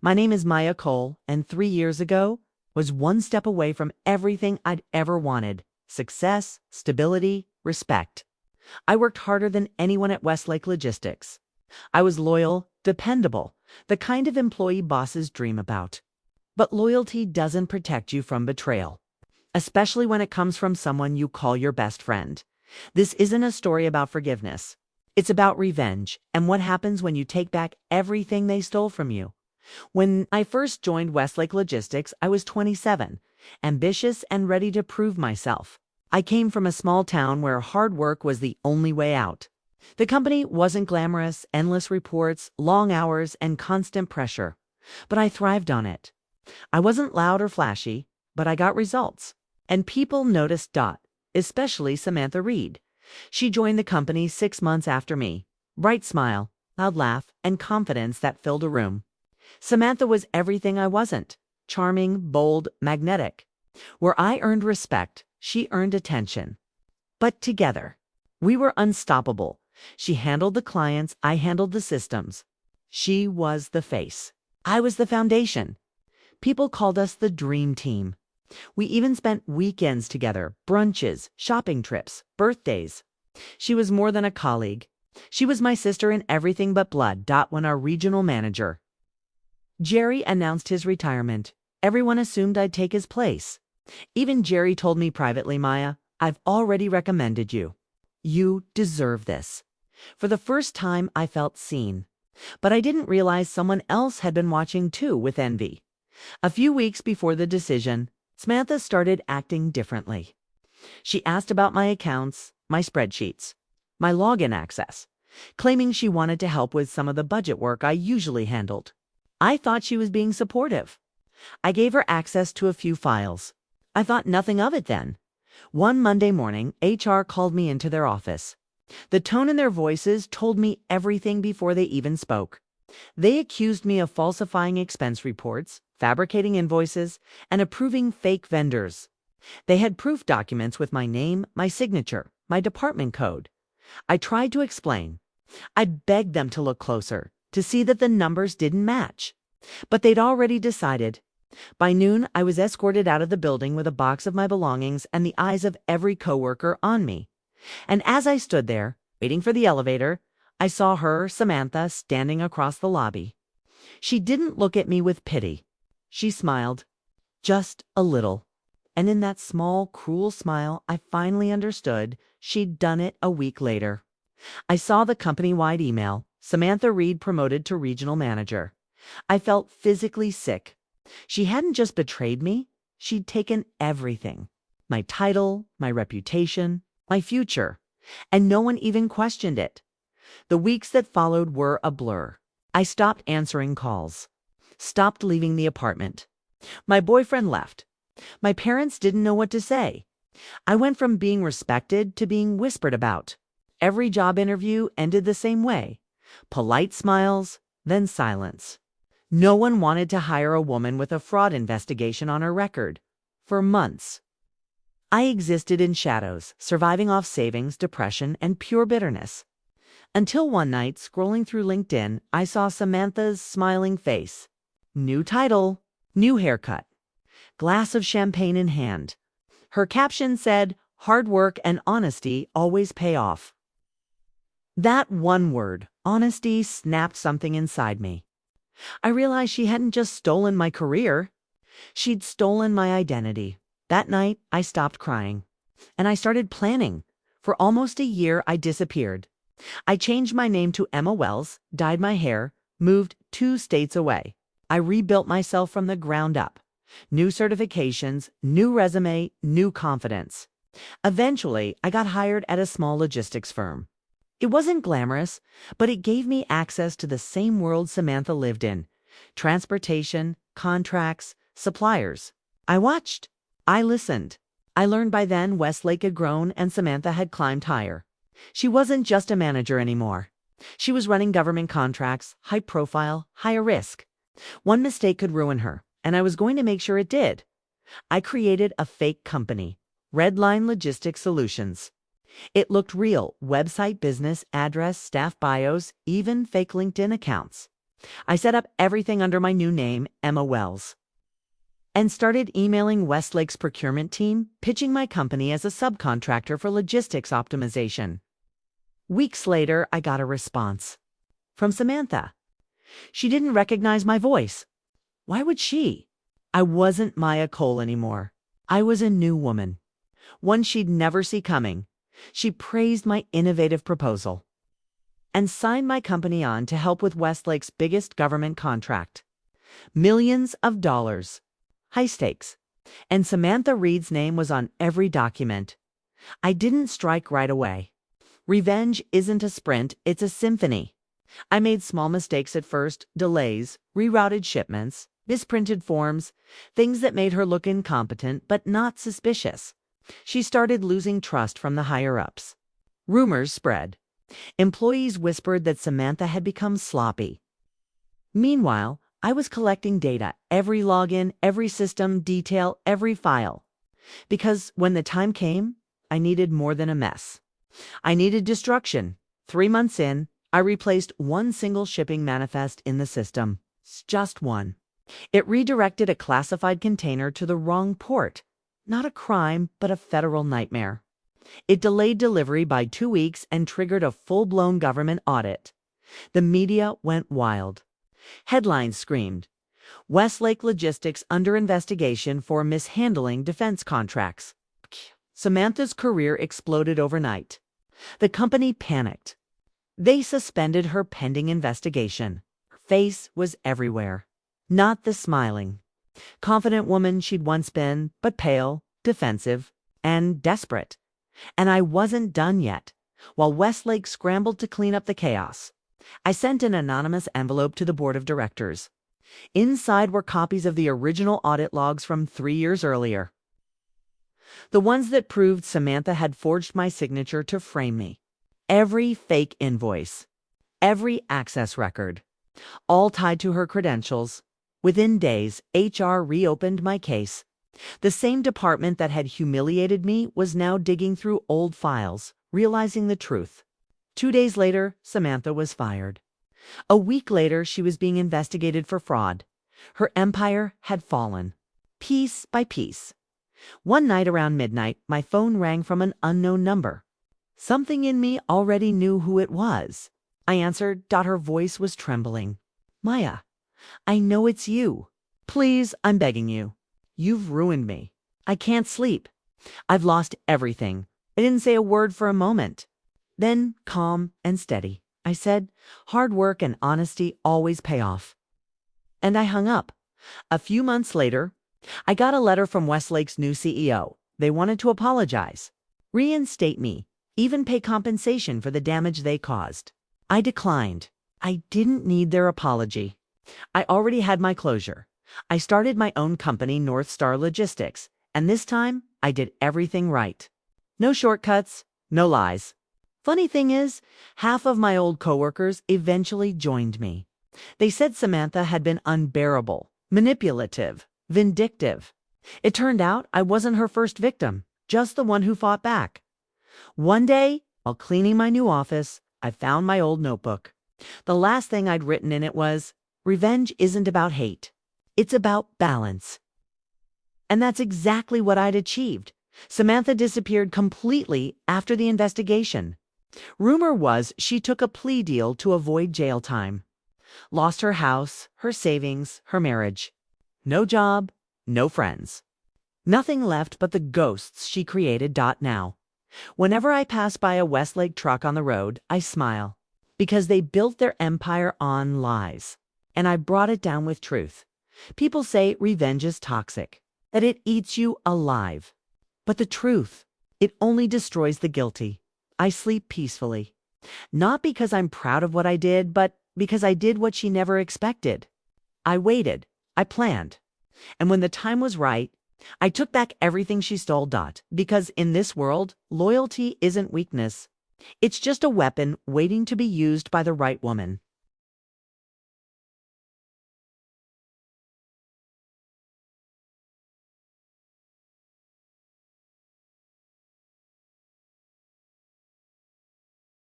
My name is Maya Cole, and 3 years ago was one step away from everything I'd ever wanted: success, stability, respect. I worked harder than anyone at Westlake Logistics. I was loyal, dependable, the kind of employee bosses dream about. But loyalty doesn't protect you from betrayal, especially when it comes from someone you call your best friend. This isn't a story about forgiveness. It's about revenge and what happens when you take back everything they stole from you. When I first joined Westlake Logistics, I was 27, ambitious and ready to prove myself. I came from a small town where hard work was the only way out. The company wasn't glamorous: endless reports, long hours, and constant pressure. But I thrived on it. I wasn't loud or flashy, but I got results. And people noticed. Especially Samantha Reed. She joined the company 6 months after me. Bright smile, loud laugh, and confidence that filled a room. Samantha was everything I wasn't: charming, bold, magnetic. Where I earned respect, she earned attention. But together, we were unstoppable. She handled the clients, I handled the systems. She was the face. I was the foundation. People called us the dream team. We even spent weekends together: brunches, shopping trips, birthdays. She was more than a colleague. She was my sister in everything but blood. When our regional manager, Jerry, announced his retirement, everyone assumed I'd take his place. Even Jerry told me privately, "Maya, I've already recommended you. You deserve this." For the first time, I felt seen. But I didn't realize someone else had been watching too, with envy. A few weeks before the decision, Samantha started acting differently. She asked about my accounts, my spreadsheets, my login access, claiming she wanted to help with some of the budget work I usually handled. I thought she was being supportive. I gave her access to a few files. I thought nothing of it then. One Monday morning, HR called me into their office. The tone in their voices told me everything before they even spoke. They accused me of falsifying expense reports, fabricating invoices, and approving fake vendors. They had proof documents with my name, my signature, my department code. I tried to explain. I begged them to look closer, to see that the numbers didn't match. But they'd already decided. By noon, I was escorted out of the building with a box of my belongings and the eyes of every coworker on me. And as I stood there, waiting for the elevator, I saw her, Samantha, standing across the lobby. She didn't look at me with pity. She smiled, just a little. And in that small, cruel smile, I finally understood she'd done it a week later. I saw the company-wide email: Samantha Reed promoted to regional manager. I felt physically sick. She hadn't just betrayed me, she'd taken everything: my title, my reputation, my future. And no one even questioned it. The weeks that followed were a blur. I stopped answering calls, stopped leaving the apartment. My boyfriend left. My parents didn't know what to say. I went from being respected to being whispered about. Every job interview ended the same way: polite smiles, then silence. No one wanted to hire a woman with a fraud investigation on her record. For months, I existed in shadows, surviving off savings, depression, and pure bitterness. Until one night, scrolling through LinkedIn, I saw Samantha's smiling face. New title, new haircut, glass of champagne in hand. Her caption said, "Hard work and honesty always pay off." That one word, honesty, snapped something inside me. I realized she hadn't just stolen my career. She'd stolen my identity. That night, I stopped crying. And I started planning. For almost a year, I disappeared. I changed my name to Emma Wells, dyed my hair, moved 2 states away. I rebuilt myself from the ground up. New certifications, new resume, new confidence. Eventually, I got hired at a small logistics firm. It wasn't glamorous, but it gave me access to the same world Samantha lived in: transportation, contracts, suppliers. I watched. I listened. I learned by then Westlake had grown and Samantha had climbed higher. She wasn't just a manager anymore. She was running government contracts, high profile, higher risk. One mistake could ruin her, and I was going to make sure it did. I created a fake company, Redline Logistics Solutions. It looked real: website, business, address, staff bios, even fake LinkedIn accounts. I set up everything under my new name, Emma Wells, and started emailing Westlake's procurement team, pitching my company as a subcontractor for logistics optimization. Weeks later, I got a response from Samantha. She didn't recognize my voice. Why would she? I wasn't Maya Cole anymore. I was a new woman, one she'd never see coming. She praised my innovative proposal and signed my company on to help with Westlake's biggest government contract. Millions of dollars. High stakes. And Samantha Reed's name was on every document. I didn't strike right away. Revenge isn't a sprint, it's a symphony. I made small mistakes at first, delays, rerouted shipments, misprinted forms, things that made her look incompetent but not suspicious. She started losing trust from the higher-ups. Rumors spread. Employees whispered that Samantha had become sloppy. Meanwhile, I was collecting data, every login, every system detail, every file. Because when the time came, I needed more than a mess. I needed destruction. 3 months in, I replaced one single shipping manifest in the system. Just one. It redirected a classified container to the wrong port. Not a crime, but a federal nightmare. It delayed delivery by 2 weeks and triggered a full-blown government audit. The media went wild. Headlines screamed, "Westlake Logistics under investigation for mishandling defense contracts." Samantha's career exploded overnight. The company panicked. They suspended her pending investigation. Her face was everywhere. Not the smiling, confident woman she'd once been, but pale, defensive, and desperate. And I wasn't done yet. While Westlake scrambled to clean up the chaos, I sent an anonymous envelope to the board of directors. Inside were copies of the original audit logs from 3 years earlier. The ones that proved Samantha had forged my signature to frame me. Every fake invoice, every access record, all tied to her credentials. Within days, HR reopened my case. The same department that had humiliated me was now digging through old files, realizing the truth. 2 days later, Samantha was fired. A week later, she was being investigated for fraud. Her empire had fallen, piece by piece. One night around midnight, my phone rang from an unknown number. Something in me already knew who it was. I answered. Her voice was trembling. "Maya, I know it's you. Please, I'm begging you. You've ruined me. I can't sleep. I've lost everything." I didn't say a word for a moment. Then, calm and steady, I said, "Hard work and honesty always pay off." And I hung up. A few months later, I got a letter from Westlake's new CEO. They wanted to apologize, reinstate me, even pay compensation for the damage they caused. I declined. I didn't need their apology. I already had my closure. I started my own company, North Star Logistics, and this time I did everything right. No shortcuts, no lies. Funny thing is, half of my old coworkers eventually joined me. They said Samantha had been unbearable, manipulative, vindictive. It turned out I wasn't her first victim, just the one who fought back. One day, while cleaning my new office, I found my old notebook. The last thing I'd written in it was, "Revenge isn't about hate. It's about balance." And that's exactly what I'd achieved. Samantha disappeared completely after the investigation. Rumor was she took a plea deal to avoid jail time. Lost her house, her savings, her marriage. No job, no friends. Nothing left but the ghosts she created. Now, whenever I pass by a Westlake truck on the road, I smile. Because they built their empire on lies. And I brought it down with truth. People say revenge is toxic, that it eats you alive. But the truth, it only destroys the guilty. I sleep peacefully. Not because I'm proud of what I did, but because I did what she never expected. I waited. I planned. And when the time was right, I took back everything she stole. Because in this world, loyalty isn't weakness. It's just a weapon waiting to be used by the right woman.